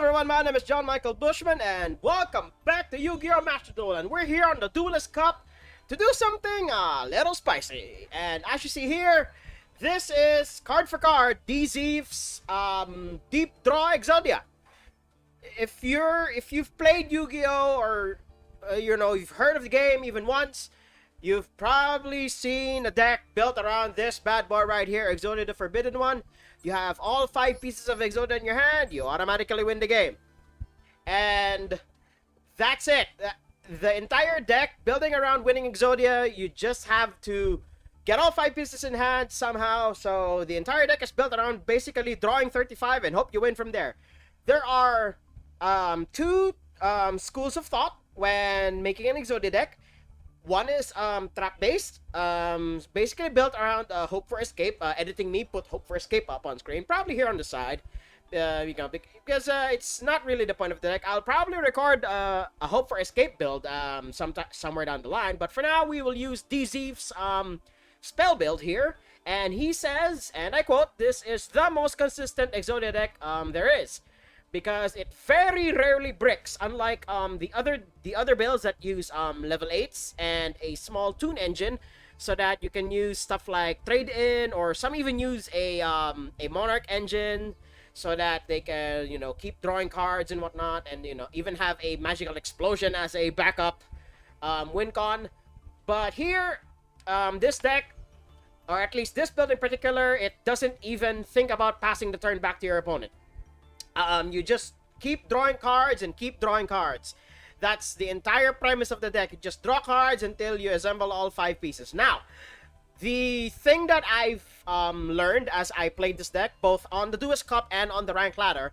everyone, my name is John Michael Bushman, and welcome back to YuGiOh Master Duel. And we're here on the Duelist Cup to do something a little spicy. And as you see here, this is card for card DZ's Deep Draw Exodia. If you've played YuGiOh or you've heard of the game even once, you've probably seen a deck built around this bad boy right here, Exodia the Forbidden One. You have all 5 pieces of Exodia in your hand, you automatically win the game. And that's it. The entire deck building around winning Exodia, you just have to get all 5 pieces in hand somehow. So the entire deck is built around basically drawing 35 and hope you win from there. There are two schools of thought when making an Exodia deck. One is trap-based, basically built around Hope for Escape. Editing me put Hope for Escape up on screen, probably here on the side, because it's not really the point of the deck. I'll probably record a Hope for Escape build somewhere down the line, but for now we will use DZ's spell build here. And he says, and I quote, "This is the most consistent Exodia deck there is, because it very rarely bricks, unlike the other builds that use level 8s and a small tune engine, so that you can use stuff like trade in, or some even use a monarch engine so that they can keep drawing cards and whatnot, and even have a magical explosion as a backup win con. But here, this deck, or at least this build in particular, it doesn't even think about passing the turn back to your opponent. You just keep drawing cards and keep drawing cards. That's the entire premise of the deck. You just draw cards until you assemble all 5 pieces. Now, the thing that I've learned as I played this deck, both on the Duelist Cup and on the rank ladder,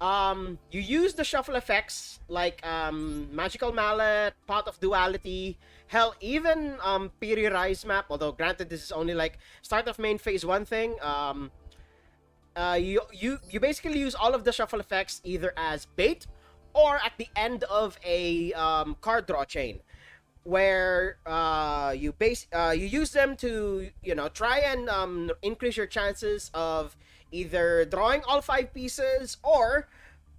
you use the shuffle effects like Magical Mallet, Pot of Duality, hell, even Piri Rise map, although granted this is only like start of main phase 1 thing. You basically use all of the shuffle effects either as bait or at the end of a card draw chain, where you use them to try and increase your chances of either drawing all 5 pieces or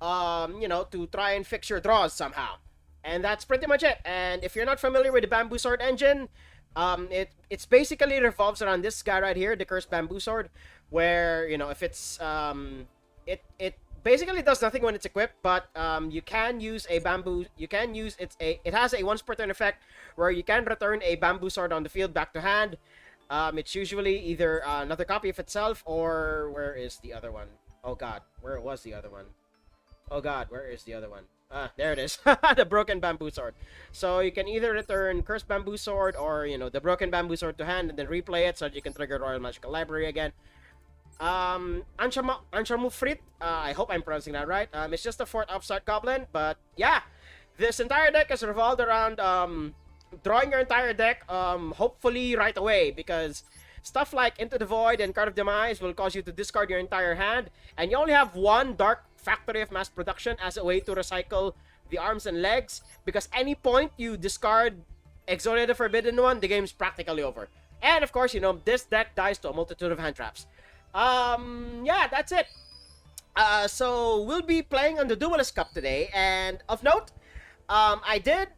to try and fix your draws somehow. And that's pretty much it. And if you're not familiar with the Bamboo Sword engine, it's basically revolves around this guy right here, the Cursed Bamboo Sword, where if it's it basically does nothing when it's equipped, but you can use a bamboo. You can use it has a once per turn effect where you can return a bamboo sword on the field back to hand. It's usually either another copy of itself, or where is the other one? Oh god, where was the other one? Oh god, where is the other one? There it is. The Broken Bamboo Sword. So you can either return Cursed Bamboo Sword or the Broken Bamboo Sword to hand and then replay it so that you can trigger Royal Magical Library again. Anshamufrit, I hope I'm pronouncing that right. It's just a 4th upstart goblin, but yeah, this entire deck is revolved around drawing your entire deck hopefully right away, because stuff like Into the Void and Card of Demise will cause you to discard your entire hand, and you only have one Dark Factory of Mass Production as a way to recycle the arms and legs, because any point you discard Exodia the Forbidden One, the game's practically over. And of course, this deck dies to a multitude of hand traps. Yeah, that's it. So we'll be playing on the Duelist Cup today, and of note, I did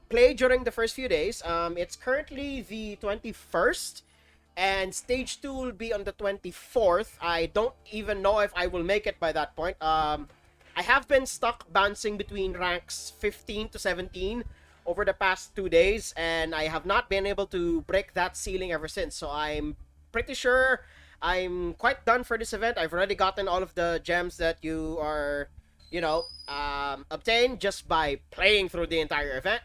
play during the first few days. It's currently the 21st, and stage 2 will be on the 24th. I don't even know if I will make it by that point. I have been stuck bouncing between ranks 15 to 17 over the past 2 days, and I have not been able to break that ceiling ever since. So I'm pretty sure I'm quite done for this event. I've already gotten all of the gems that you are, obtained just by playing through the entire event.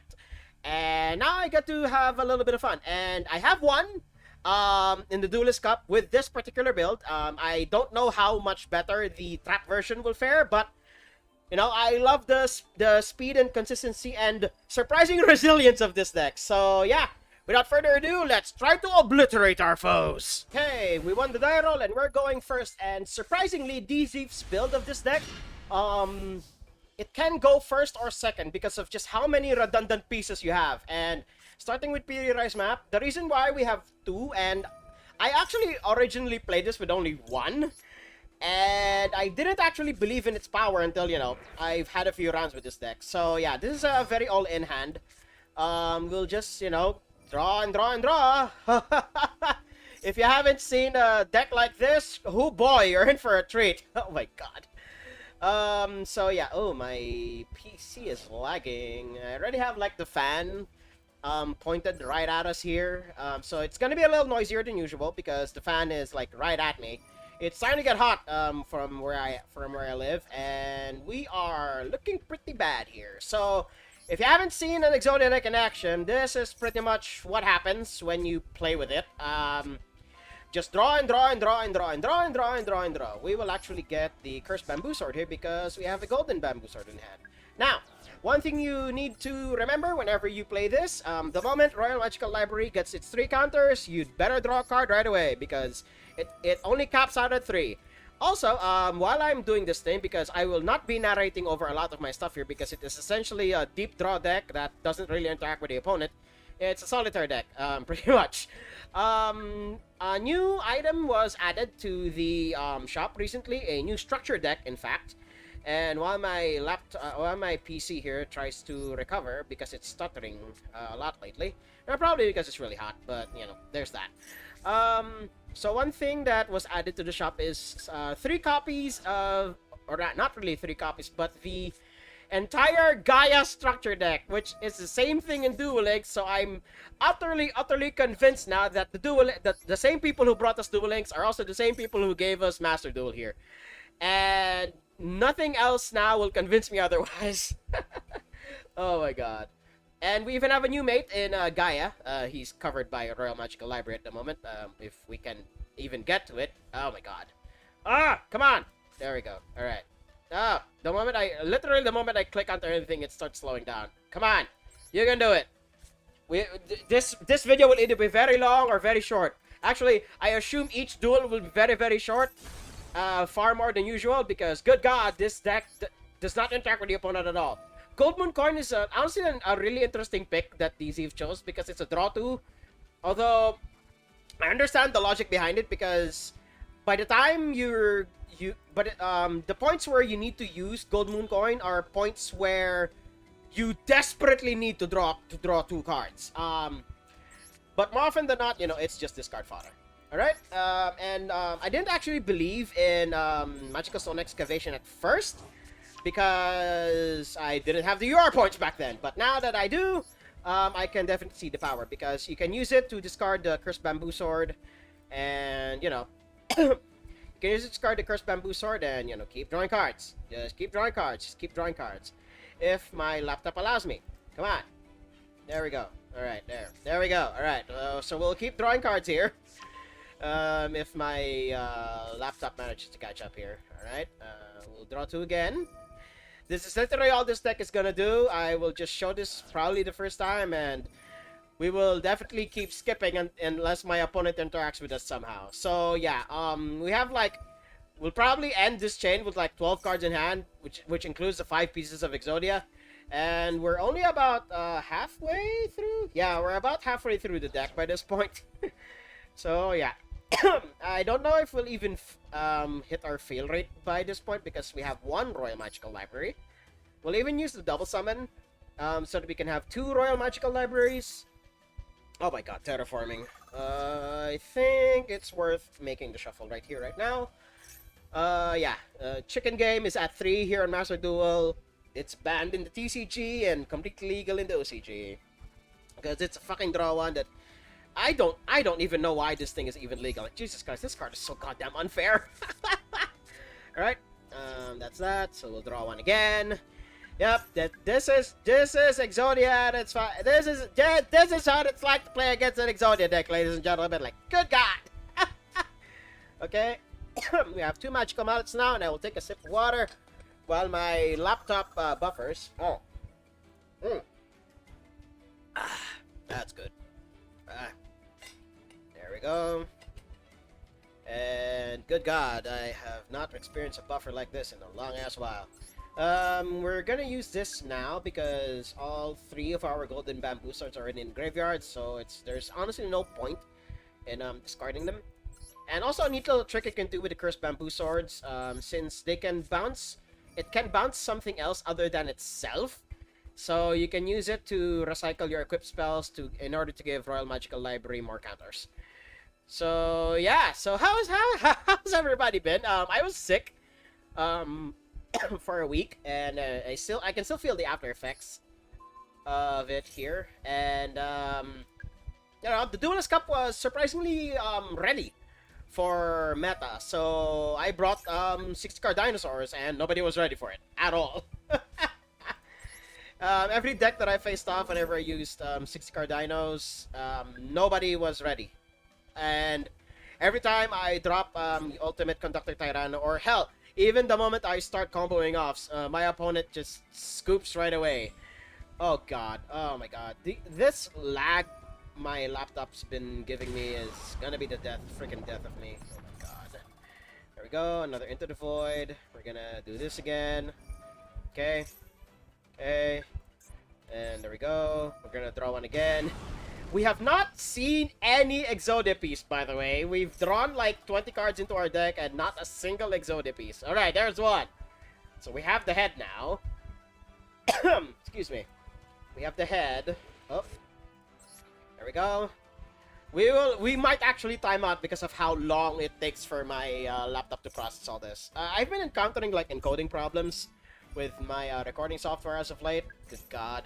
And now I get to have a little bit of fun. And I have won in the Duelist Cup with this particular build. I don't know how much better the trap version will fare, but I love the speed and consistency and surprising resilience of this deck. So yeah, without further ado, let's try to obliterate our foes. Okay, we won the die roll and we're going first. And surprisingly, DZ's build of this deck, it can go first or second because of just how many redundant pieces you have. And starting with Piri Rise map, the reason why we have 2, and I actually originally played this with only 1, And I didn't actually believe in its power until, you know, I've had a few rounds with this deck. So yeah, this is a very all-in hand. We'll just, you know, draw and draw and draw. If you haven't seen a deck like this, oh boy, you're in for a treat. Oh my god. So yeah, oh, my PC is lagging. I already have like the fan pointed right at us here. So it's gonna be a little noisier than usual because the fan is like right at me. It's starting to get hot from where I live, and we are looking pretty bad here. So if you haven't seen an Exodia deck in action, this is pretty much what happens when you play with it. Just draw and draw and draw and draw and draw and draw and draw and draw. We will actually get the Cursed Bamboo Sword here because we have a Golden Bamboo Sword in hand. Now, one thing you need to remember whenever you play this, the moment Royal Magical Library gets its 3 counters, you'd better draw a card right away because it only caps out at 3. Also, while I'm doing this thing, because I will not be narrating over a lot of my stuff here because it is essentially a deep draw deck that doesn't really interact with the opponent. It's a solitaire deck, pretty much. A new item was added to the shop recently, a new structure deck, in fact. And while my PC here tries to recover because it's stuttering a lot lately, probably because it's really hot, but you know, there's that. So one thing that was added to the shop is 3 copies of, or not really 3 copies, but the entire Gaia structure deck, which is the same thing in Duel Links. So I'm utterly convinced now that the same people who brought us Duel Links are also the same people who gave us Master Duel here, and nothing else now will convince me otherwise. Oh my god. And we even have a new mate in Gaia. He's covered by Royal Magical Library at the moment, if we can even get to it. Oh my god. Ah, come on. There we go. All right. Ah, the moment I click onto anything, it starts slowing down. Come on, you can do it. This video will either be very long or very short. Actually, I assume each duel will be very short, far more than usual because good god, this deck does not interact with the opponent at all. Gold Moon Coin is honestly a really interesting pick that DZ chose because it's a draw 2. Although I understand the logic behind it because by the time the points where you need to use Gold Moon Coin are points where you desperately need to draw 2 cards. But more often than not, you know, it's just discard fodder. Alright? I didn't actually believe in Magical Stone Excavation at first because I didn't have the UR points back then. But now that I do, I can definitely see the power because you can use it to discard the Cursed Bamboo Sword and, you know, you can use it to discard the Cursed Bamboo Sword and, you know, keep drawing cards. Just keep drawing cards. Just keep drawing cards. If my laptop allows me. Come on. There we go. Alright, there we go. Alright, so we'll keep drawing cards here. If my laptop manages to catch up here. Alright, we'll draw 2 again. This is literally all this deck is gonna do. I will just show this probably the first time, and we will definitely keep skipping unless my opponent interacts with us somehow. So yeah, we have like, we'll probably end this chain with like 12 cards in hand, which includes the 5 pieces of Exodia. And we're only about halfway through. Yeah, we're about halfway through the deck by this point. So yeah, I don't know if we'll even hit our fail rate by this point because we have 1 Royal Magical Library. We'll even use the double summon so that we can have 2 Royal Magical Libraries. Oh my god, terraforming. I think it's worth making the shuffle right here, right now. Yeah, Chicken Game is at 3 here on Master Duel. It's banned in the TCG and completely legal in the OCG. Because it's a fucking draw 1 that I don't even know why this thing is even legal. Like, Jesus Christ, this card is so goddamn unfair. Alright, that's that. So we'll draw 1 again. Yep, this is Exodia. That's fine. This is how it's like to play against an Exodia deck, ladies and gentlemen. Like, good god. Okay, we have 2 magical mallets now, and I will take a sip of water while my laptop buffers. Oh, that's good. There we go. And good god, I have not experienced a buffer like this in a long ass while. We're gonna use this now because all 3 of our Golden Bamboo Swords are in graveyards, so there's honestly no point in discarding them. And also a neat little trick you can do with the cursed bamboo swords, since they can bounce, it can bounce something else other than itself. So you can use it to recycle your equipped spells in order to give Royal Magical Library more counters. So yeah, so how's everybody been? I was sick for a week, and I can still feel the after effects of it here. And the Duelist Cup was surprisingly ready for meta. So I brought 60-card dinosaurs, and nobody was ready for it at all. Every deck that I faced off whenever I used 60-card dinos, nobody was ready. And every time I drop Ultimate Conductor Tyranno, or hell, even the moment I start comboing offs, my opponent just scoops right away. Oh god, oh my god. This lag my laptop's been giving me is gonna be the freaking death of me. Oh my god. There we go, another Into the Void. We're gonna do this again. Okay. Okay. And there we go. We're gonna draw one again. We have not seen any Exodia piece, by the way. We've drawn like 20 cards into our deck and not a single Exodia piece. Alright, there's one. So we have the head now. Excuse me. We have the head. Oh. There we go. We might actually time out because of how long it takes for my laptop to process all this. I've been encountering like encoding problems with my recording software as of late. Good god.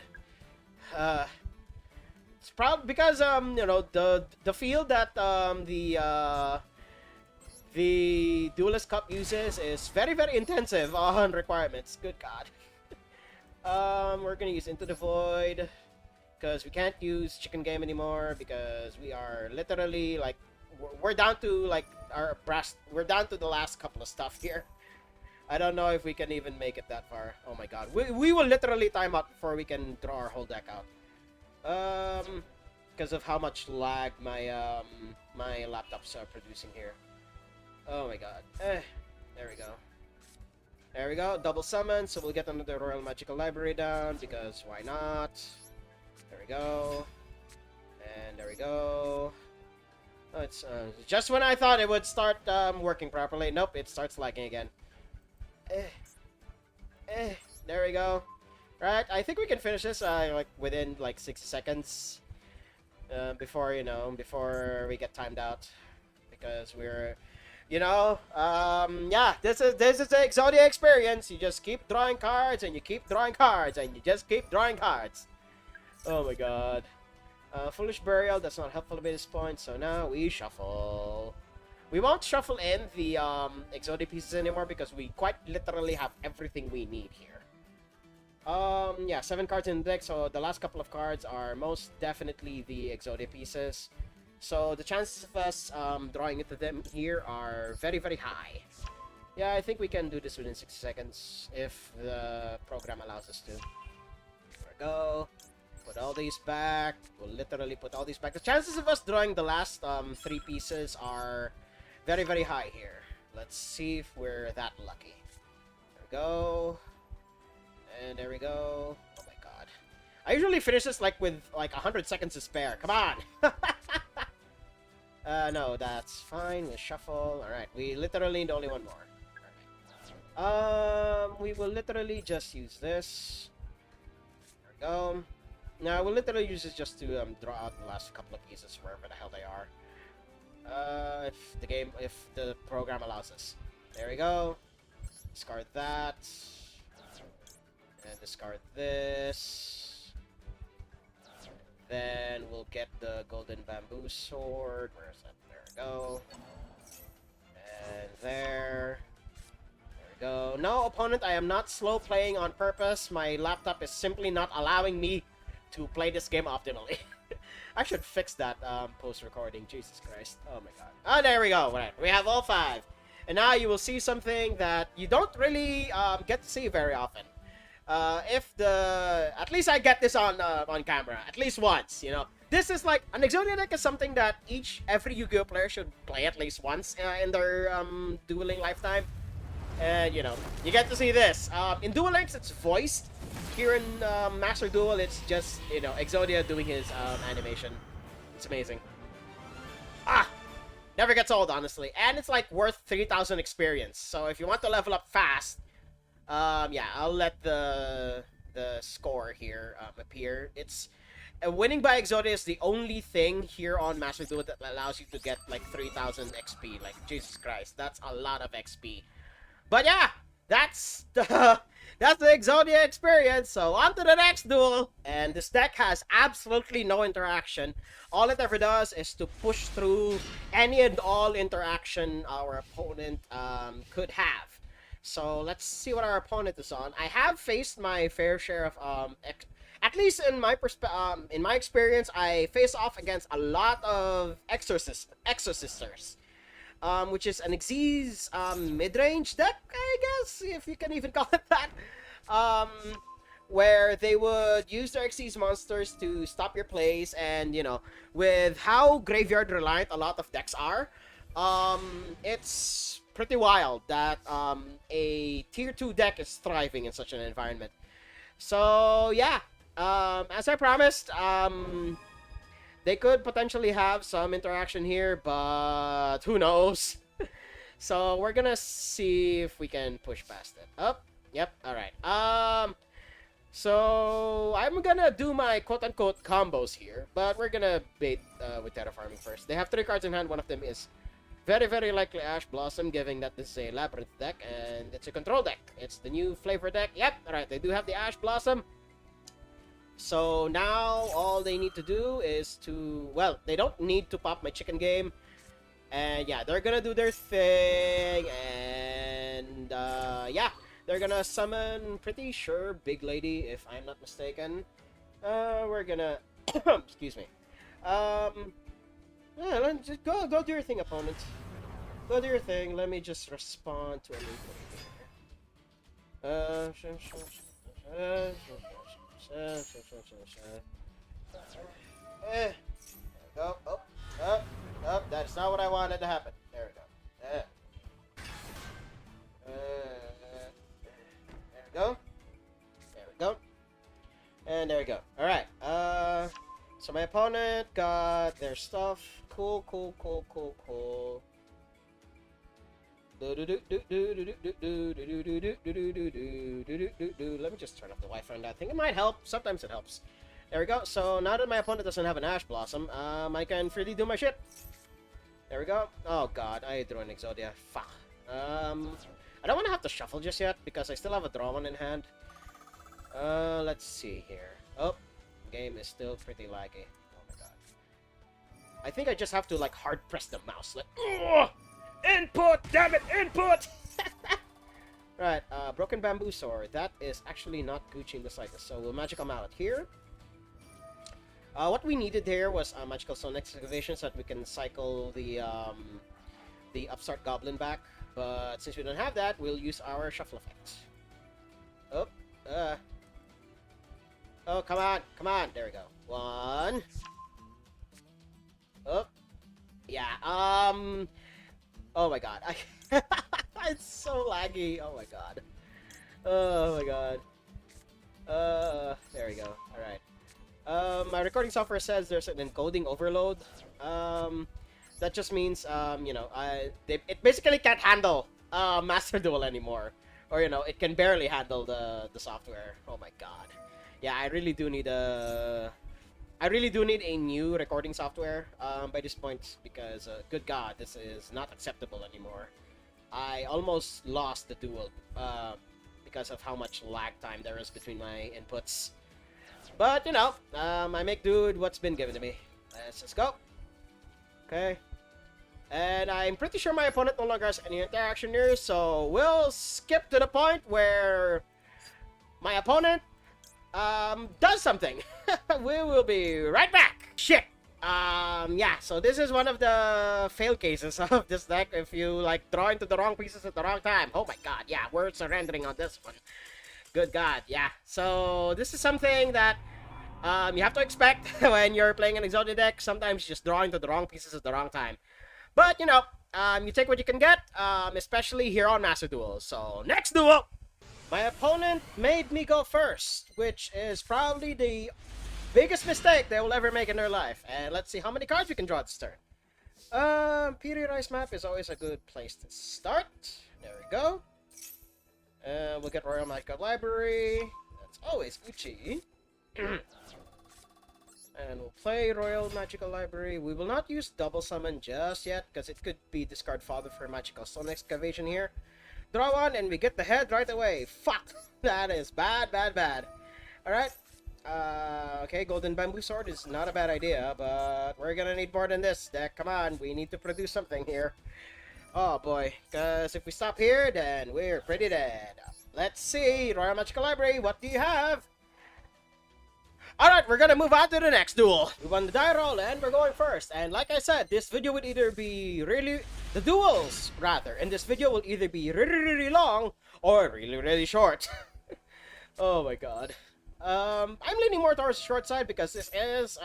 It's probably because the field that the Duelist Cup uses is very, very intensive on requirements. Good god. We're gonna use Into the Void because we can't use Chicken Game anymore because we are literally like we're down to like we're down to the last couple of stuff here. I don't know if we can even make it that far. Oh my god. We will literally time out before we can draw our whole deck out. Because of how much lag my my laptops are producing here. Oh my god. There we go. There we go. Double summon, so we'll get another Royal Magical Library down, because why not? There we go. And there we go. Oh, it's just when I thought it would start working properly. Nope, it starts lagging again. There we go. Right, I think we can finish this like within like 60 seconds before before we get timed out, because we're yeah, this is the Exodia experience. You just keep drawing cards and you keep drawing cards and you just keep drawing cards. Oh my god. Foolish Burial, that's not helpful at this point, so now we shuffle. We won't shuffle in the Exodia pieces anymore because we quite literally have everything we need here. Yeah, 7 cards in the deck, so the last couple of cards are most definitely the Exodia pieces. So the chances of us drawing into them here are very, very high. Yeah, I think we can do this within 60 seconds if the program allows us to. There we go. Put all these back. We'll literally put all these back. The chances of us drawing the last 3 pieces are very, very high here. Let's see if we're that lucky. There we go. And there we go. Oh my god. I usually finish this like with like 100 seconds to spare. Come on! No, that's fine. We'll shuffle. Alright, we literally need only one more. Alright. We will literally just use this. There we go. Now, we'll literally use this just to draw out the last couple of pieces wherever the hell they are. If the program allows us. There we go. Discard that. And discard this. Then we'll get the golden bamboo sword. Where is that? There we go. And there. There we go. No, opponent, I am not slow playing on purpose. My laptop is simply not allowing me to play this game optimally. I should fix that post-recording. Jesus Christ. Oh my god. Oh, there we go. Right. We have all 5. And now you will see something that you don't really get to see very often. At least I get this on camera at least once. This is like an Exodia deck is something that every Yu-Gi-Oh player should play at least once in their dueling lifetime. And you get to see this. In Duel Links, it's voiced. Here in Master Duel, it's just Exodia doing his animation. It's amazing. Ah, Never gets old, honestly. And it's like worth 3,000 experience. So if you want to level up fast, yeah, I'll let the score here appear. It's winning by Exodia is the only thing here on Master Duel that allows you to get like 3,000 XP. Like, Jesus Christ, that's a lot of XP. But yeah, that's the that's the Exodia experience. So on to the next duel. And this deck has absolutely no interaction. All it ever does is to push through any and all interaction our opponent could have. So let's see what our opponent is on. I have faced my fair share of at least in my experience, I face off against a lot of Exosisters. Which is an Xyz mid-range deck, I guess, if you can even call it that. Where they would use their Xyz monsters to stop your plays, and, you know, with how graveyard reliant a lot of decks are, it's pretty wild that a tier 2 deck is thriving in such an environment. So, yeah, as I promised, they could potentially have some interaction here, but who knows? So we're gonna see if we can push past it. Up. Yep. All right. So I'm gonna do my quote-unquote combos here, but we're gonna bait with terraforming first. They have 3 cards in hand. One of them is very, very likely Ash Blossom, given that this is a Labyrinth deck, and it's a control deck. It's the new flavor deck. Yep. All right. They do have the Ash Blossom. So now all they need to do is to, well, they don't need to pop my chicken game. And yeah, they're gonna do their thing. And yeah, they're gonna summon, pretty sure, Big Lady, if I'm not mistaken. We're gonna, excuse me. Yeah, let's just go do your thing, opponent. Go do your thing. Let me just respond to a there we go. Oh, that's not what I wanted to happen. There we go. There we go. There we go. And there we go. Alright. So my opponent got their stuff. Cool. Let me just turn off the Wi-Fi on that. I think it might help. Sometimes it helps. There we go. So now that my opponent doesn't have an Ash Blossom, I can freely do my shit. There we go. Oh god, I drew an Exodia. Fuck. I don't want to have to shuffle just yet because I still have a draw one in hand. Let's see here. Oh, game is still pretty laggy. Oh my god. I think I just have to like hard press the mouse. Like, ugh! Input! Damn it! Input! Right, Broken Bamboo Sword. That is actually not Gucci in the slightest. So we'll Magical Mallet here. What we needed there was Magical Stone Excavation so that we can cycle the Upstart Goblin back. But since we don't have that, we'll use our Shuffle effect. Oh, oh, come on. There we go. 1. Oh, yeah. Oh my god. It's so laggy. Oh my god. Oh my god. There we go. Alright. My recording software says there's an encoding overload. That just means, you know, it basically can't handle Master Duel anymore. Or, you know, it can barely handle the software. Oh my god. Yeah, I really do need a new recording software by this point because, good god, this is not acceptable anymore. I almost lost the duel because of how much lag time there is between my inputs. But, you know, I make do with what's been given to me. Let's just go. Okay. And I'm pretty sure my opponent no longer has any interaction here, so we'll skip to the point where my opponent does something. We will be right back. Shit. Yeah, so this is one of the fail cases of this deck if you, like, draw into the wrong pieces at the wrong time. Oh my god, yeah, we're surrendering on this one. Good god, yeah. So, this is something that you have to expect when you're playing an Exodia deck. Sometimes you just draw into the wrong pieces at the wrong time. But, you know, you take what you can get, especially here on Master Duel. So, next duel! My opponent made me go first, which is probably the biggest mistake they will ever make in their life. And let's see how many cards we can draw this turn. PD Rice map is always a good place to start. There we go. We'll get Royal Magical Library. That's always Gucci. And we'll play Royal Magical Library. We will not use double summon just yet, because it could be discard fodder for Magical Stone Excavation here. Draw one, and we get the head right away. Fuck! That is bad, bad, bad. Alright. Okay, Golden Bamboo Sword is not a bad idea, but we're gonna need more than this deck. Come on, we need to produce something here. Oh boy, because if we stop here, then we're pretty dead. Let's see, Royal Magical Library, what do you have? Alright, we're gonna move on to the next duel. We won the die roll and we're going first. And like I said, this video would either be the duels, rather, in this video will either be really long or really short. Oh my god. I'm leaning more towards the short side because this is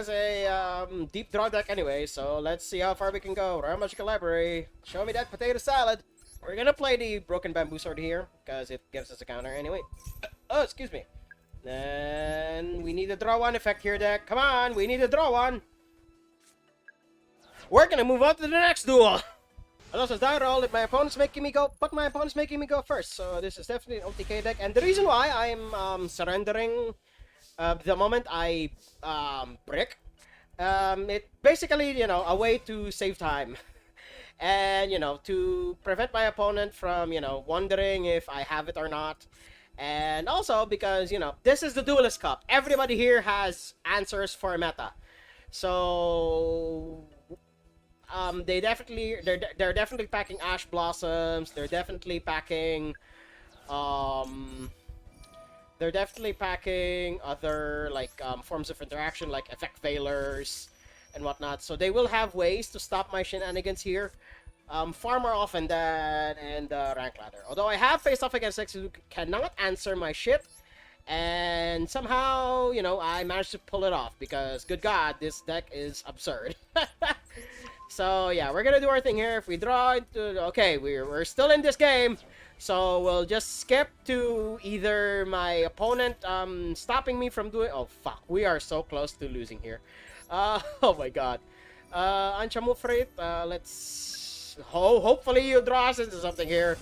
a deep draw deck anyway, so let's see how far we can go. Royal Magical Library, show me that potato salad. We're gonna play the Broken Bamboo Sword here because it gives us a counter anyway. Oh, excuse me. Then we need a draw one effect here, deck. Come on, we need a draw one. We're gonna move on to the next duel. I lost a die roll if my opponent's making me go, but my opponent's making me go first. So this is definitely an OTK deck, and the reason why I'm surrendering the moment I brick, it basically, you know, a way to save time. And, you know, to prevent my opponent from, you know, wondering if I have it or not. And also because, you know, this is the Duelist Cup. Everybody here has answers for meta. So they're definitely packing Ash Blossoms. They're definitely packing other like forms of interaction like effect veilers and whatnot. So they will have ways to stop my shenanigans here. Far more often than in the rank ladder. Although I have faced off against decks who cannot answer my shit, and somehow, you know, I managed to pull it off because, good God, this deck is absurd. So yeah, we're gonna do our thing here. If we draw into, okay, we're still in this game, so we'll just skip to either my opponent stopping me from doing. Oh fuck, we are so close to losing here. Oh my God. Anchamufrit, let's. Hopefully you draw us into something here.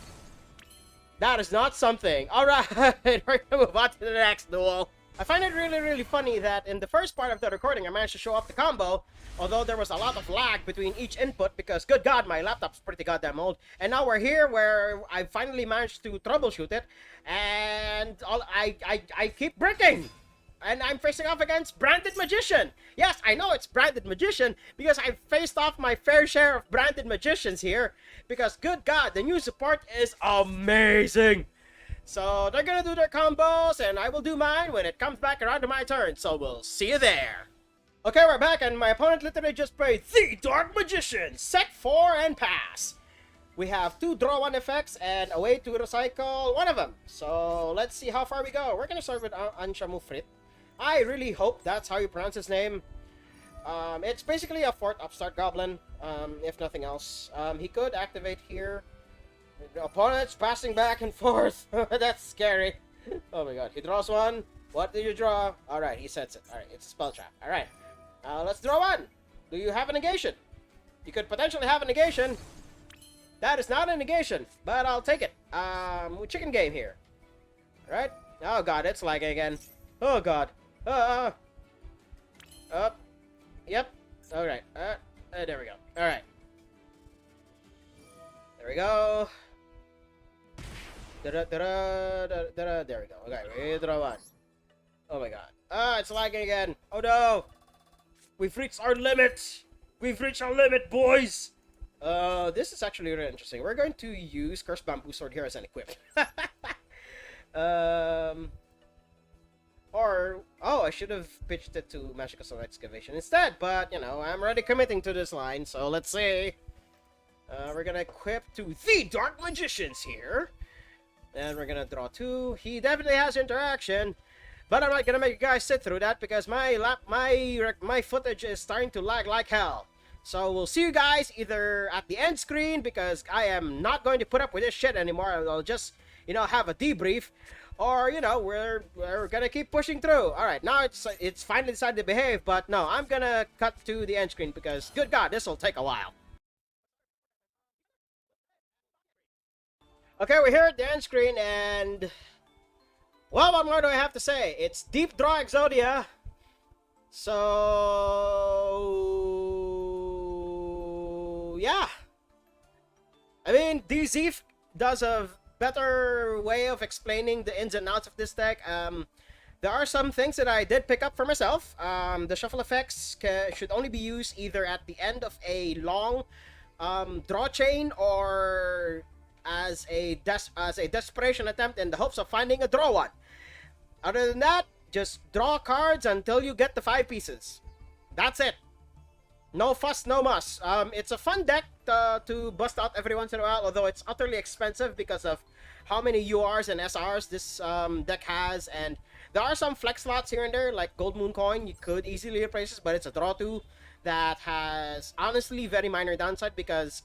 That is not something. Alright, we're gonna move on to the next duel. I find it really funny that in the first part of the recording I managed to show off the combo, although there was a lot of lag between each input because, good God, my laptop's pretty goddamn old. And now we're here where I finally managed to troubleshoot it, and I keep bricking. And I'm facing off against Branded Magician. Yes, I know it's Branded Magician because I've faced off my fair share of Branded Magicians here. Because, good God, the new support is amazing. So they're gonna do their combos, and I will do mine when it comes back around to my turn. So we'll see you there. Okay, we're back, and my opponent literally just played the Dark Magician. Set 4 and pass. We have 2 draw 1 effects and a way to recycle one of them. So let's see how far we go. We're gonna start with Anchamufrit. I really hope that's how you pronounce his name. It's basically a 4th upstart goblin, if nothing else. He could activate here. The opponent's passing back and forth. That's scary. Oh my God. He draws one. What do you draw? Alright, he sets it. Alright, it's a spell trap. Alright. Let's draw one. Do you have a negation? You could potentially have a negation. That is not a negation, but I'll take it. Chicken game here. Alright. Oh God, it's lagging again. Oh God. Yep. Alright. There we go. Alright. There we go. There we go. Okay, we draw one. Oh my God. It's lagging again. Oh no. We've reached our limit. We've reached our limit, boys. This is actually really interesting. We're going to use Cursed Bamboo Sword here as an equip. Oh, I should have pitched it to Magical Stone Excavation instead, but, you know, I'm already committing to this line, so let's see. We're gonna equip to the Dark Magicians here. And we're gonna draw 2. He definitely has interaction, but I'm not gonna make you guys sit through that because my footage is starting to lag like hell. So we'll see you guys either at the end screen because I am not going to put up with this shit anymore. I'll just have a debrief, or we're gonna keep pushing through. All right, now it's finally decided to behave, but no, I'm gonna cut to the end screen because good God, this will take a while. Okay, we're here at the end screen, and well, what more do I have to say? It's deep draw Exodia. So yeah, I mean, DZ does a better way of explaining the ins and outs of this deck. There are some things that I did pick up for myself. The shuffle effects should only be used either at the end of a long draw chain or as a desperation attempt in the hopes of finding a draw one. Other than that, just draw cards until you get the 5 pieces. That's it. No fuss, no muss. It's a fun deck to bust out every once in a while, although it's utterly expensive because of how many URs and SRs this deck has, and there are some flex slots here and there, like Gold Moon Coin. You could easily replace this, but it's a draw 2 that has honestly very minor downside because,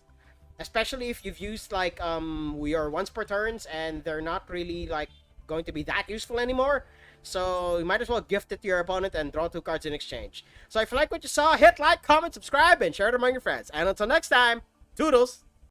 especially if you've used like your once per turns and they're not really like going to be that useful anymore. So you might as well gift it to your opponent and draw 2 cards in exchange. So if you like what you saw, hit like, comment, subscribe, and share it among your friends. And until next time, toodles!